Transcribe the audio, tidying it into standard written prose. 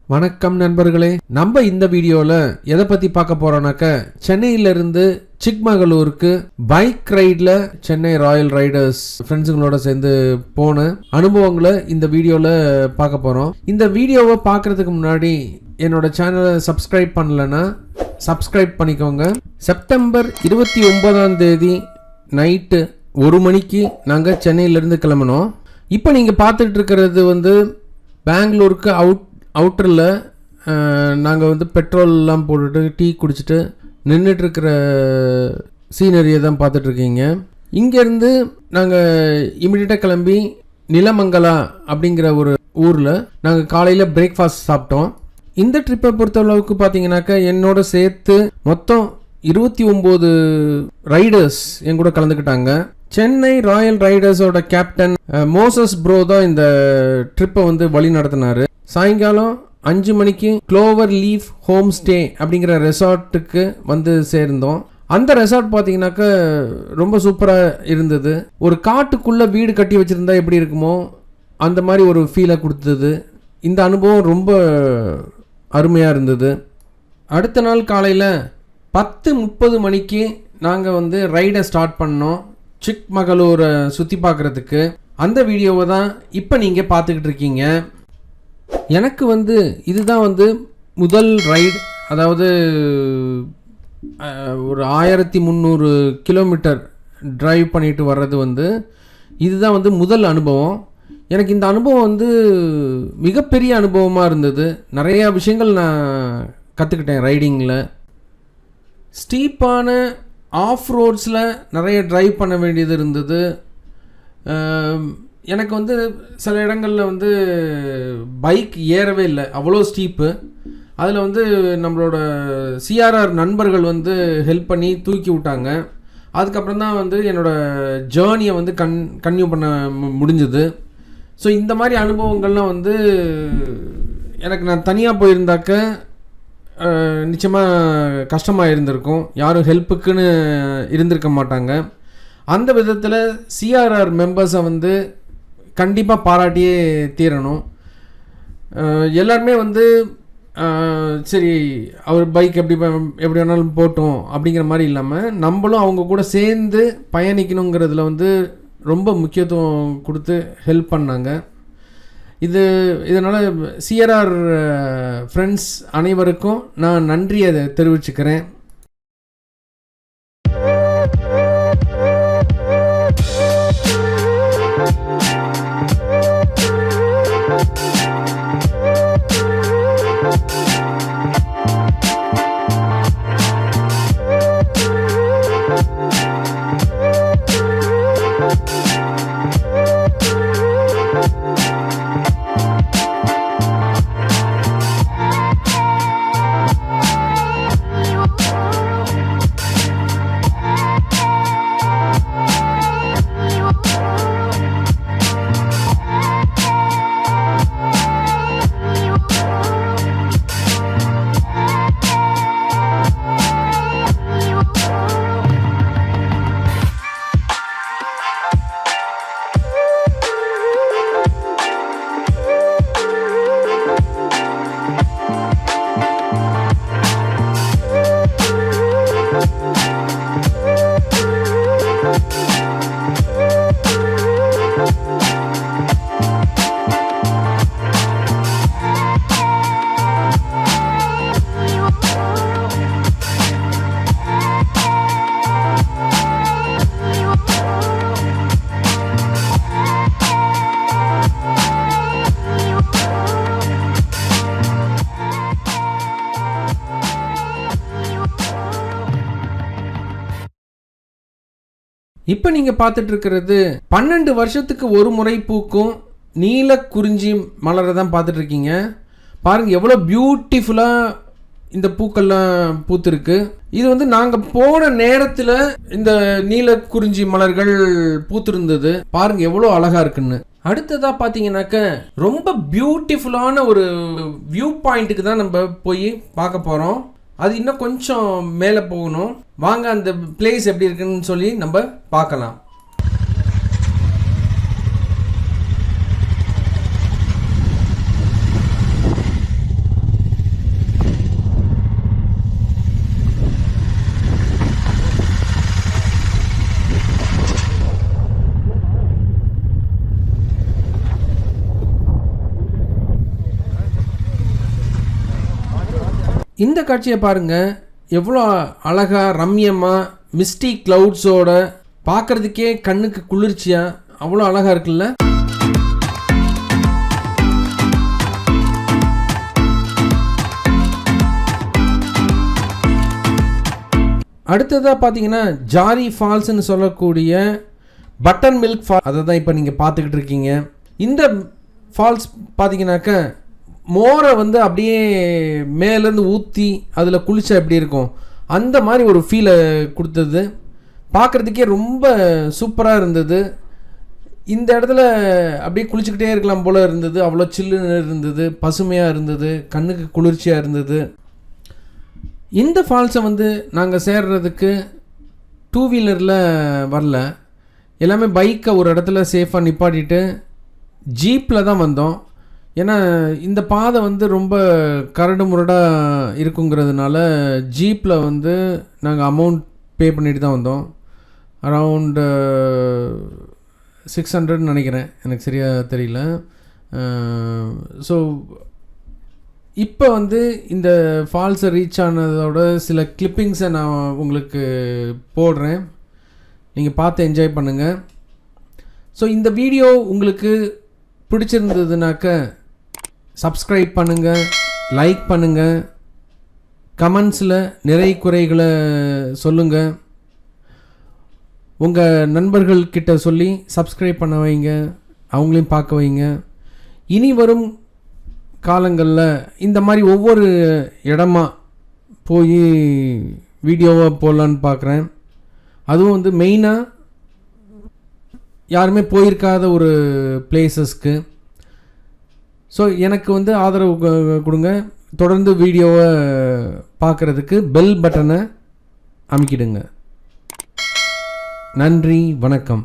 வணக்கம் நண்பர்களே, நம்ம இந்த வீடியோல எதை பத்தி பார்க்க போறோம்னாக்க சென்னையில இருந்து சிக்மகளூருக்கு பைக் ரைட்ல சென்னை ராயல் ரைடர்ஸ் ஃப்ரெண்ட்ஸுங்களோட சேர்ந்து போன அனுபவங்களை இந்த வீடியோல பார்க்க போறோம். இந்த வீடியோவை பார்க்கறதுக்கு முன்னாடி என்னோட சேனலை சப்ஸ்கிரைப் பண்ணலன்னா சப்ஸ்கிரைப் பண்ணிக்கோங்க. செப்டம்பர் 29ஆம் தேதி நைட்டு 1 மணிக்கு நாங்கள் சென்னையிலேருந்து கிளம்பினோம். இப்போ நீங்கள் பார்த்துட்டு இருக்கிறது பெங்களூருக்கு அவுட்டரில் நாங்கள் பெட்ரோல்லாம் போட்டுட்டு டீ குடிச்சிட்டு நின்றுட்டுருக்கிற சீனரியை தான் பார்த்துட்ருக்கீங்க. இங்கேருந்து நாங்கள் இமிடியேட்டாக கிளம்பி நிலமங்கலா அப்படிங்கிற ஒரு ஊரில் நாங்கள் காலையில் பிரேக்ஃபாஸ்ட் சாப்பிட்டோம். இந்த ட்ரிப்பை பொறுத்தளவுக்கு பார்த்தீங்கன்னாக்கா என்னோட சேர்த்து மொத்தம் 29 ரைடர்ஸ் என் கூட கலந்துக்கிட்டாங்க. சென்னை ராயல் ரைடர்ஸோட கேப்டன் மோசஸ் ப்ரோ தான் இந்த ட்ரிப்பை வழி நடத்தினாரு. சாயங்காலம் 5 மணிக்கு க்ளோவர் லீஃப் ஹோம் ஸ்டே அப்படிங்கிற ரெசார்ட்டுக்கு சேர்ந்தோம். அந்த ரெசார்ட் பார்த்தீங்கன்னாக்கா ரொம்ப சூப்பராக இருந்தது. ஒரு காட்டுக்குள்ளே வீடு கட்டி வச்சுருந்தா எப்படி இருக்குமோ அந்த மாதிரி ஒரு ஃபீலை கொடுத்தது. இந்த அனுபவம் ரொம்ப அருமையாக இருந்தது. அடுத்த நாள் காலையில் 10:30 மணிக்கு நாங்கள் ரைடை ஸ்டார்ட் பண்ணோம் சிக்மகளூரை சுற்றி பார்க்குறதுக்கு. அந்த வீடியோவை தான் இப்போ நீங்கள் பார்த்துக்கிட்டு இருக்கீங்க. எனக்கு இதுதான் முதல் ரைடு. அதாவது ஒரு 1300 கிலோமீட்டர் ட்ரைவ் பண்ணிட்டு வர்றது இதுதான் முதல் அனுபவம். எனக்கு இந்த அனுபவம் மிகப்பெரிய அனுபவமாக இருந்தது. நிறையா விஷயங்கள் நான் கற்றுக்கிட்டேன் ரைடிங்கில். ஸ்டீப்பான ஆஃப் ரோட்ஸில் நிறைய ட்ரைவ் பண்ண வேண்டியது இருந்தது. எனக்கு சில இடங்களில் பைக் ஏறவே இல்லை, அவ்வளோ ஸ்டீப்பு. அதில் நம்மளோட சிஆர்ஆர் நண்பர்கள் ஹெல்ப் பண்ணி தூக்கி விட்டாங்க. அதுக்கப்புறம் தான் என்னோடய ஜேர்னியை கன்டினியூ பண்ண முடிஞ்சுது. ஸோ இந்த மாதிரி அனுபவங்கள்லாம் எனக்கு நான் தனியாக போயிருந்தாக்க நிச்சயமாக கஷ்டமாக இருந்திருக்கும். யாரும் ஹெல்ப்புக்குன்னு இருந்திருக்க மாட்டாங்க. அந்த விதத்தில் சிஆர்ஆர் மெம்பர்ஸை கண்டிப்பாக பாராட்டியே தீரணும். எல்லாருமே சரி அவர் பைக் எப்படி வேணாலும் போட்டோம் அப்படிங்கிற மாதிரி இல்லாமல் நம்மளும் அவங்க கூட சேர்ந்து பயணிக்கணுங்கிறதுல ரொம்ப முக்கியத்துவம் கொடுத்து ஹெல்ப் பண்ணாங்க. இதனால் சிஆர்ஆர் ஃப்ரெண்ட்ஸ் அனைவருக்கும் நான் நன்றியை தெரிவிச்சுக்கிறேன். இப்போ நீங்கள் பார்த்துட்டு இருக்கிறது 12 வருஷத்துக்கு ஒரு முறை பூக்கும் நீல குறிஞ்சி மலரை தான் பார்த்துட்டு இருக்கீங்க. பாருங்கள் எவ்வளோ பியூட்டிஃபுல்லாக இந்த பூக்கள்லாம் பூத்துருக்கு. இது நாங்கள் போன நேரத்தில் இந்த நீல குறிஞ்சி மலர்கள் பூத்திருந்தது. பாருங்கள் எவ்வளோ அழகாக இருக்குன்னு. அடுத்ததாக பார்த்தீங்கன்னாக்க ரொம்ப பியூட்டிஃபுல்லான ஒரு வியூ பாயிண்ட்டுக்கு தான் நம்ம போய் பார்க்க போகிறோம். அது இன்னும் கொஞ்சம் மேலே போகணும். வாங்க அந்த பிளேஸ் எப்படி இருக்குன்னு சொல்லி நம்ம பார்க்கலாம். இந்த காட்சியை பாருங்கள், எவ்வளோ அழகாக ரம்யமாக மிஸ்டி க்ளவுட்ஸோட பார்க்குறதுக்கே கண்ணுக்கு குளிர்ச்சியாக அவ்வளோ அழகாக இருக்குல்ல. அடுத்ததாக பார்த்தீங்கன்னா ஜாரி ஃபால்ஸ்ன்னு சொல்லக்கூடிய பட்டன் மில்க் ஃபால், அதை தான் இப்போ நீங்கள் பார்த்துக்கிட்டு இருக்கீங்க. இந்த ஃபால்ஸ் பார்த்தீங்கன்னாக்க மோரை வந்து அப்படியே மேலேருந்து ஊற்றி அதில் குளிச்சா எப்படி இருக்கும் அந்த மாதிரி ஒரு ஃபீலை கொடுத்தது. பார்க்குறதுக்கே ரொம்ப சூப்பராக இருந்தது. இந்த இடத்துல அப்படியே குளிச்சுக்கிட்டே இருக்கலாம் போல் இருந்தது. அவ்வளோ சில்லுன்னு இருந்தது, பசுமையாக இருந்தது, கண்ணுக்கு குளிர்ச்சியாக இருந்தது. இந்த ஃபால்ஸை வந்து நாங்கள் சேர்றதுக்கு 2 வீலரில் வரல, எல்லாமே பைக்கை ஒரு இடத்துல சேஃபாக நிப்பாட்டிட்டு ஜீப்பில் தான் வந்தோம். ஏன்னா இந்த பாதை வந்து ரொம்ப கரடு முரடாக இருக்குங்கிறதுனால ஜீப்பில் வந்து நாங்கள் அமௌண்ட் பே பண்ணிட்டு தான் வந்தோம். அரவுண்டு 600 நினைக்கிறேன், எனக்கு சரியாக தெரியல. ஸோ இப்போ வந்து இந்த ஃபால்ஸை ரீச் ஆனதோட சில கிளிப்பிங்ஸை நான் உங்களுக்கு போடுறேன், நீங்கள் பார்த்து என்ஜாய் பண்ணுங்கள். ஸோ இந்த வீடியோ உங்களுக்கு பிடிச்சிருந்ததுனாக்க சப்ஸ்கிரைப் பண்ணுங்கள், லைக் பண்ணுங்கள், கமெண்ட்ஸில் நிறை குறைகளை சொல்லுங்கள், உங்கள் நண்பர்கள்கிட்ட சொல்லி சப்ஸ்கிரைப் பண்ண வைங்க, அவங்களையும் பார்க்க வைங்க. இனி வரும் காலங்களில் இந்த மாதிரி ஒவ்வொரு இடமா போய் வீடியோவாக போடலான்னு பார்க்குறேன். அதுவும் வந்து மெயினாக யாருமே போயிருக்காத ஒரு பிளேசஸ்க்கு. ஸோ எனக்கு வந்து ஆதரவு கொடுங்க. தொடர்ந்து வீடியோவை பார்க்குறதுக்கு பெல் பட்டனை அமுக்கிடுங்க. நன்றி, வணக்கம்.